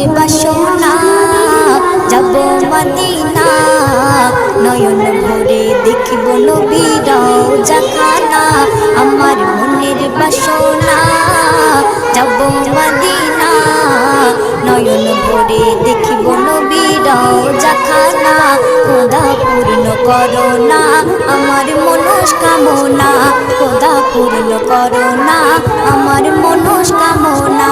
বাসনা যাব মদিনা নয়ন ভরে দেখিব নবীর রওজাখানা আমার মনের বাসনা যাব মদিনা নয়ন ভরে দেখিব নবীর রওজাখানা খোদা পূর্ণ করো না আমার মনস্কামনা খোদা পূর্ণ করো না আমার মনস্কামনা